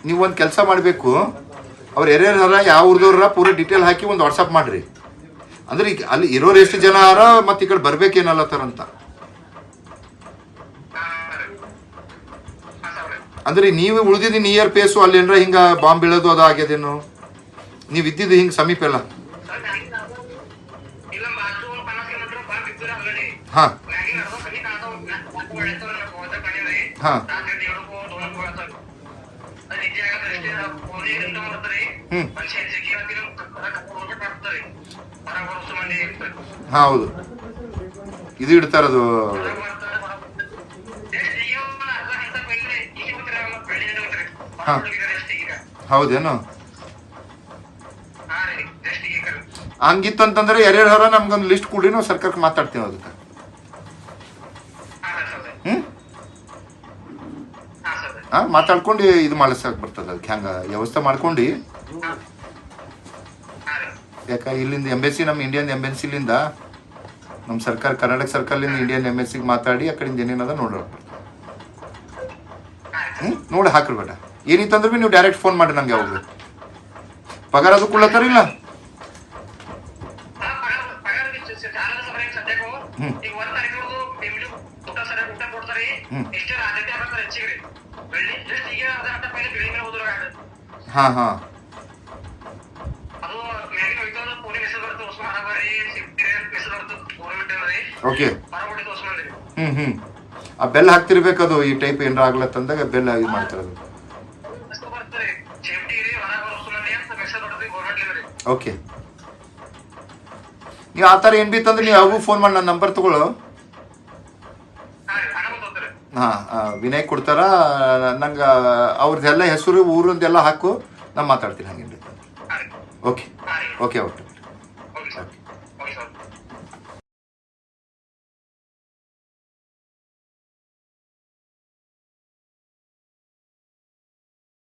ನೀವು ಒಂದು ಕೆಲಸ ಮಾಡಬೇಕು, ಅವ್ರು ಯಾರ್ಯಾರ ಯಾವ ಊರ್ದವ್ರ ಪೂರ ಡೀಟೇಲ್ ಹಾಕಿ ಒಂದು ವಾಟ್ಸಪ್ ಮಾಡ್ರಿ. ಅಂದ್ರೆ ಈಗ ಅಲ್ಲಿ ಇರೋರು ಎಷ್ಟು ಜನ ಆರ ಮತ್ತೆ ಈ ಕಡೆ ಬರ್ಬೇಕೇನಲ್ಲತ್ತಾರಂತ. ಅಂದ್ರೆ ನೀವು ಉಳಿದಿದ್ದು ನಿಯರ್ ಪೇಸು ಅಲ್ಲಿ ಏನ್ರ ಹಿಂಗ ಬಾಂಬ್ ಬೀಳೋದು ಅದು ಆಗ್ಯದೇನು? ನೀವು ಇದ್ದಿದ್ದು ಹಿಂಗೆ ಸಮೀಪ ಎಲ್ಲ? ಹಾಂ ಹಾಂ ಹೌದು, ಇದು ಇಡ್ತಾರದು. ಹಾಂ ಹೌದೇನು? ಹಂಗಿತ್ತಂತಂದ್ರೆ ಯಾರ್ಯಾರು ಹೊರ ನಮ್ಗೊಂದು ಲಿಸ್ಟ್ ಕೊಡಿ, ನಾವು ಸರ್ಕಾರಕ್ಕೆ ಮಾತಾಡ್ತೀವಿ ಅದಕ್ಕೆ. ಮಾತಾಡ್ಕೊಂಡು ಇದು ಮಾಡಿಸಕ್ ಬರ್ತದ, ಅದಕ್ಕೆ ಹೆಂಗ ವ್ಯವಸ್ಥೆ ಮಾಡ್ಕೊಂಡು. ಯಾಕ ಇಲ್ಲಿಂದ ಎಂಬೆಸಿ, ನಮ್ಮ ಇಂಡಿಯನ್ ಎಂಬೆಸಿಲಿಂದ ನಮ್ಮ ಸರ್ಕಾರ, ಕರ್ನಾಟಕ ಸರ್ಕಾರದಿಂದ ಇಂಡಿಯನ್ ಎಂಬೆಸಿಗೆ ಮಾತಾಡಿ ಆ ಕಡೆಯಿಂದ ಏನೇನದ ನೋಡ್ರ. ನೋಡಿ ಹಾಕ್ರಿ ಬೇಡ. ಏನಿತ್ತಂದ್ರೆ ಭೀ ನೀವು ಡೈರೆಕ್ಟ್ ಫೋನ್ ಮಾಡಿ ನಂಗೆ. ಯಾವಾಗ ಪಗಾರ ಅದು ಕೊಡ್ಲತ್ತಾರಿಲ್ಲ? ಹಾಂ ಹಾಂ ಓಕೆ. ಆ ಬೆಲ್ ಹಾಕ್ತಿರ್ಬೇಕದು, ಈ ಟೈಪ್ ಏನಾರ ಆಗ್ಲತ್ತಂದಾಗ ಬೆಲ್ ಇದು ಮಾಡ್ತಿರೋದು. ಓಕೆ. ನೀವು ಆ ಥರ ಏನು ಬಿತ್ತಂದ್ರೆ ನೀವು ಯಾವಾಗೂ ಫೋನ್ ಮಾಡಿ ನನ್ನ ನಂಬರ್ ತಗೊಳ್ಳೋ. ಹಾಂ ವಿನಯ್ ಕೊಡ್ತಾರ ನಂಗೆ. ಅವ್ರದ್ದೆಲ್ಲ ಹೆಸರು ಊರಿಂದೆಲ್ಲ ಹಾಕು, ನಾನು ಮಾತಾಡ್ತೀನಿ ಹಂಗೇನು. Okay okay okay.